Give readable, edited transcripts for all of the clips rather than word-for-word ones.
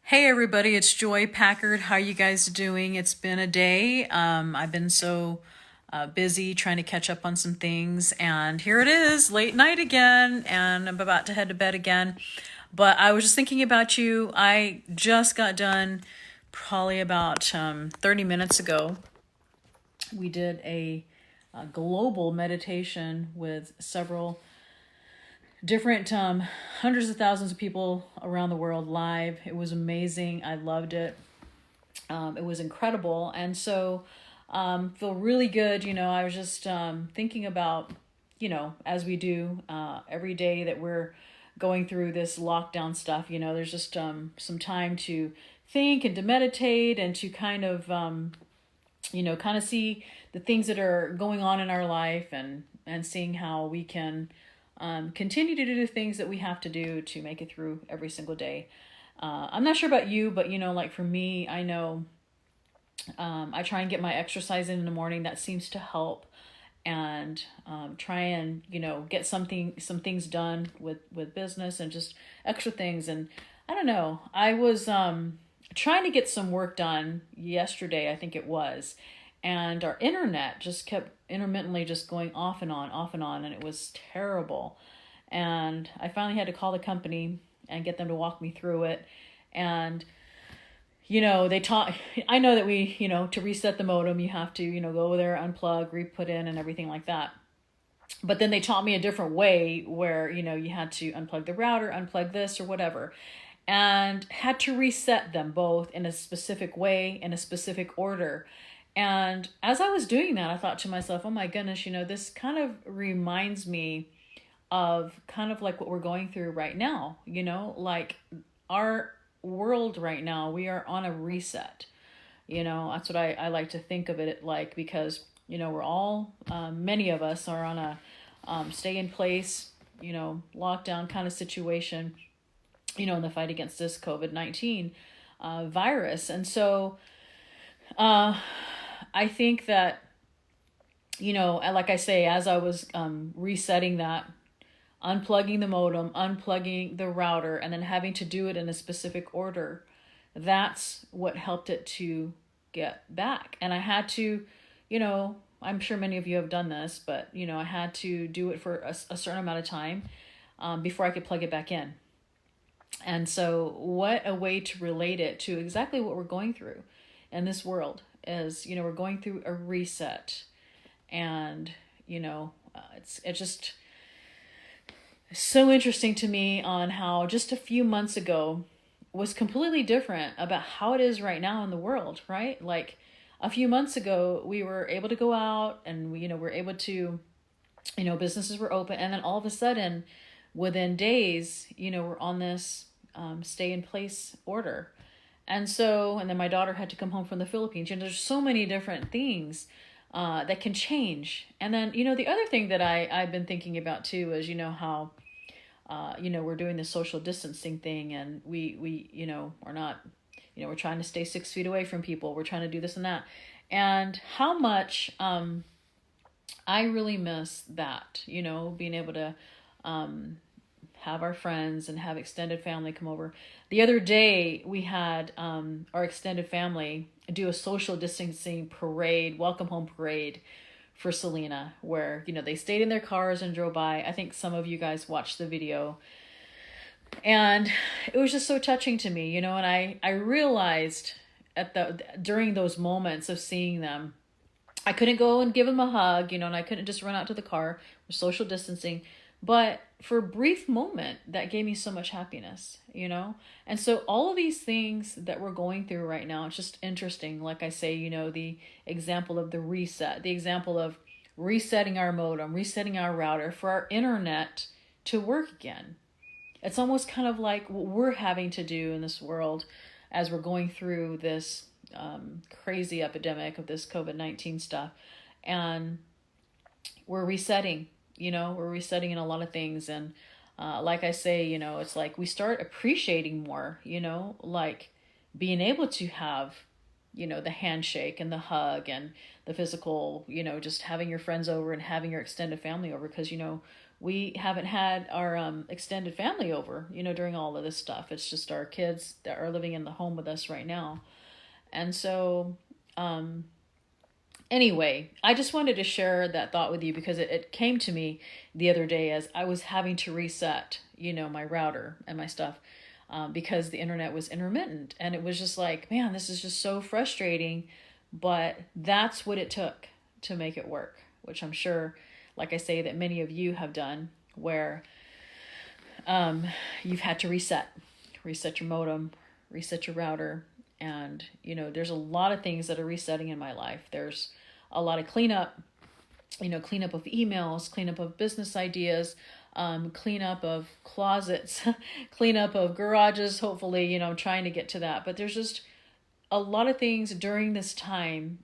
Hey everybody, it's Joy Packard. How you guys doing? It's been a day. I've been so busy trying to catch up on some things, and here it is, late night again, and I'm about to head to bed again. But I was just thinking about you. I just got done probably about 30 minutes ago. We did a global meditation with several different hundreds of thousands of people around the world live. It was amazing. I loved it. It was incredible. And so feel really good. I was just thinking about, as we do every day that we're going through this lockdown stuff, there's just some time to think and to meditate and to kind of see the things that are going on in our life, and seeing how we can continue to do the things that we have to do to make it through every single day. I'm not sure about you, but like for me, I know I try and get my exercise in the morning. That seems to help, and try and get some things done with business and just extra things. And I don't know. I was trying to get some work done yesterday, I think it was, and our internet just kept intermittently just going off and on, and it was terrible. And I finally had to call the company and get them to walk me through it. And they taught, I know that we, to reset the modem, you have to, go there, unplug, re-put in, and everything like that. But then they taught me a different way where, you had to unplug the router, unplug this or whatever, and had to reset them both in a specific way, in a specific order. And as I was doing that, I thought to myself, oh my goodness, this kind of reminds me of kind of like what we're going through right now, like our world right now, we are on a reset. That's what I like to think of it like, because, we're all, many of us are on a stay in place, lockdown kind of situation, in the fight against this COVID-19 virus. And so I think that, like I say, as I was resetting that, unplugging the modem, unplugging the router, and then having to do it in a specific order, that's what helped it to get back. And I had to, I'm sure many of you have done this, but, I had to do it for a certain amount of time before I could plug it back in. And so what a way to relate it to exactly what we're going through in this world is, we're going through a reset. And, it's just so interesting to me on how just a few months ago was completely different about how it is right now in the world, right? Like a few months ago, we were able to go out and we, were able to, businesses were open. And then all of a sudden, within days, we're on this stay in place order. And then my daughter had to come home from the Philippines. There's so many different things that can change. And then, the other thing that I've been thinking about too is, how, we're doing the social distancing thing, and we, we're not, we're trying to stay 6 feet away from people. We're trying to do this and that. And how much I really miss that, being able to have our friends and have extended family come over. The other day we had our extended family do a social distancing parade, welcome home parade for Selena, where, they stayed in their cars and drove by. I think some of you guys watched the video. And it was just so touching to me, and I realized during those moments of seeing them, I couldn't go and give them a hug, and I couldn't just run out to the car. We're social distancing. But for a brief moment, that gave me so much happiness, And so all of these things that we're going through right now, it's just interesting. Like I say, the example of the reset, the example of resetting our modem, resetting our router for our internet to work again. It's almost kind of like what we're having to do in this world as we're going through this crazy epidemic of this COVID-19 stuff. And we're resetting. We're resetting in a lot of things. And like I say, it's like we start appreciating more, like being able to have, the handshake and the hug and the physical, just having your friends over and having your extended family over, because, we haven't had our extended family over, during all of this stuff. It's just our kids that are living in the home with us right now. And so, anyway, I just wanted to share that thought with you because it came to me the other day as I was having to reset, my router and my stuff, because the internet was intermittent. And it was just like, man, this is just so frustrating. But that's what it took to make it work, which I'm sure, like I say, that many of you have done, where you've had to reset your modem, reset your router. And, there's a lot of things that are resetting in my life. There's a lot of cleanup, cleanup of emails, cleanup of business ideas, cleanup of closets, cleanup of garages, hopefully, I'm trying to get to that. But there's just a lot of things during this time,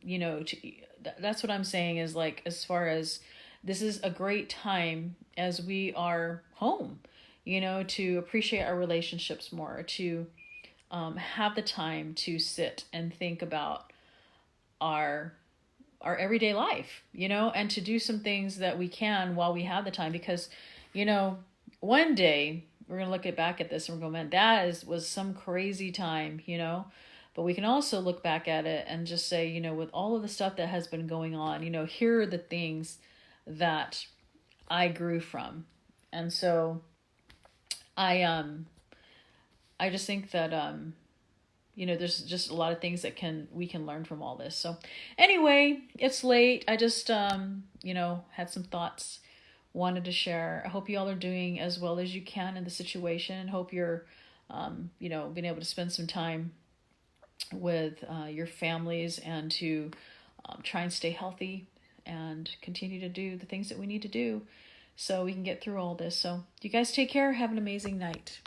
that's what I'm saying is like, as far as this is a great time as we are home, to appreciate our relationships more, to have the time to sit and think about our everyday life, and to do some things that we can while we have the time. Because, one day we're going to look back at this and we're going, man, that was some crazy time, but we can also look back at it and just say, with all of the stuff that has been going on, here are the things that I grew from. And so I just think that, there's just a lot of things that we can learn from all this. So anyway, it's late. I just, had some thoughts, wanted to share. I hope you all are doing as well as you can in the situation. Hope you're, being able to spend some time with your families and to try and stay healthy and continue to do the things that we need to do so we can get through all this. So you guys take care. Have an amazing night.